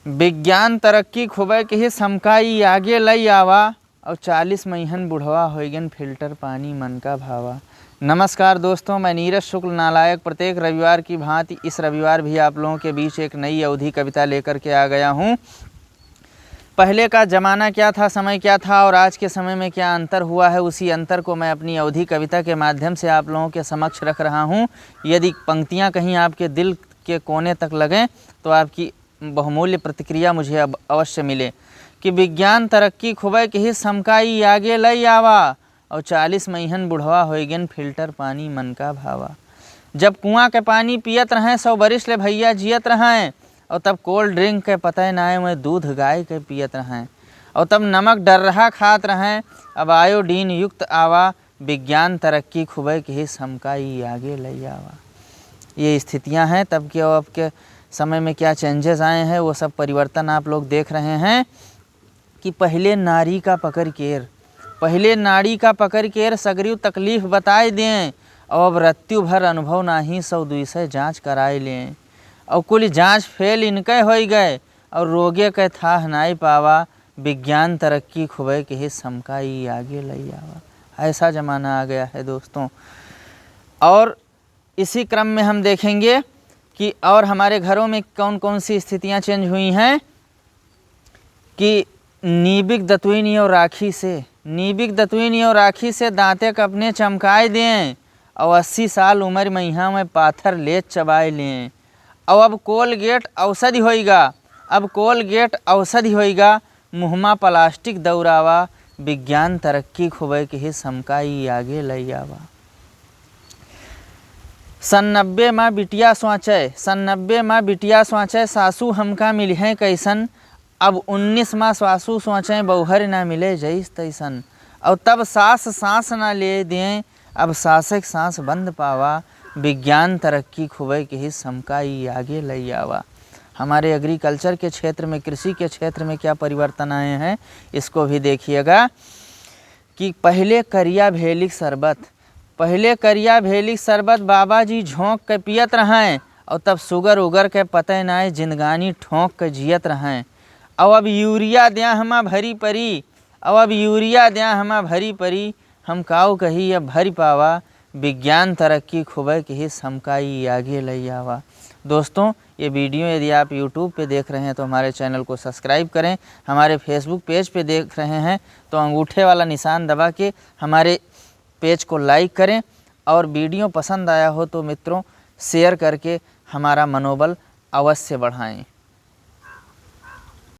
विज्ञान तरक्की खुबे के ही समकाई आगे लई आवा और 40 महीन बुढ़वा होइगन फिल्टर पानी मन का भावा। नमस्कार दोस्तों, मैं नीरज शुक्ल नालायक प्रत्येक रविवार की भांति इस रविवार भी आप लोगों के बीच एक नई अवधि कविता लेकर के आ गया हूँ। पहले का ज़माना क्या था, समय क्या था और आज के समय में क्या अंतर हुआ है, उसी अंतर को मैं अपनी अवधि कविता के माध्यम से आप लोगों के समक्ष रख रहा हूँ। यदि पंक्तियाँ कहीं आपके दिल के कोने तक लगें तो आपकी बहुमूल्य प्रतिक्रिया मुझे अब अवश्य मिले कि विज्ञान तरक्की खुबे के ही समकाई आगे लई आवा और 40 महीन बुढ़वा होइगन फिल्टर पानी मन का भावा। जब कुआं के पानी पियत रहें 100 बरिस ले भैया जियत रहें और तब कोल्ड ड्रिंक के पता नाए में दूध गाय के पियत रहें और तब नमक डर रहा खात रहें, अब आयोडीन युक्त आवा विज्ञान तरक्की खुबे के ही समकाई आगे लई आवा। ये स्थितियां हैं तब के और अब के समय में क्या चेंजेस आए हैं, वो सब परिवर्तन आप लोग देख रहे हैं कि पहले नारी का पकड़ केर सगरी तकलीफ बताए दें और अब रत्तु भर अनुभव नाही 100-200 जाँच कराए लें और कुल जाँच फेल इनके हो गए और रोगे के था नाई पावा विज्ञान तरक्की खुबे के ही समकाई आगे लई आवा। ऐसा ज़माना आ गया है दोस्तों। और इसी क्रम में हम देखेंगे कि और हमारे घरों में कौन कौन सी स्थितियां चेंज हुई हैं कि नीबिक दतुईनी और राखी से दांते कपने चमकाए दें और 80 साल उम्र महिया में पाथर ले चबाए लें और अब कोलगेट औषधि होइगा मुहमा प्लास्टिक दौरावा विज्ञान तरक्की खुबे के ही समकाई आगे लई आवा। 90 माँ बिटिया सोचे सासू हमका मिले कैसन, अब 19 माँ सासू सोचे बौहर ना मिले जैस तैसन और तब सास सांस ना ले दें अब सासक सांस बंद पावा विज्ञान तरक्की खुबे के ही समकाई आगे लई आवा। हमारे एग्रीकल्चर के क्षेत्र में, कृषि के क्षेत्र में क्या परिवर्तन आए हैं इसको भी देखिएगा कि पहले करिया भेलिक शरबत बाबा जी झोंक के पियत रहें और तब शुगर उगर के पते नाए जिंदगानी ठोंक के जियत रहें और अब यूरिया द्या हमा भरी परी हम काऊ कही अब भरी पावा विज्ञान तरक्की खुबे के ही समकाई आगे लई आवा। दोस्तों, ये वीडियो यदि आप YouTube पे देख रहे हैं तो हमारे चैनल को सब्सक्राइब करें, हमारे Facebook पेज पे देख रहे हैं तो अंगूठे वाला निशान दबा के हमारे पेज को लाइक करें और वीडियो पसंद आया हो तो मित्रों शेयर करके हमारा मनोबल अवश्य बढ़ाएं।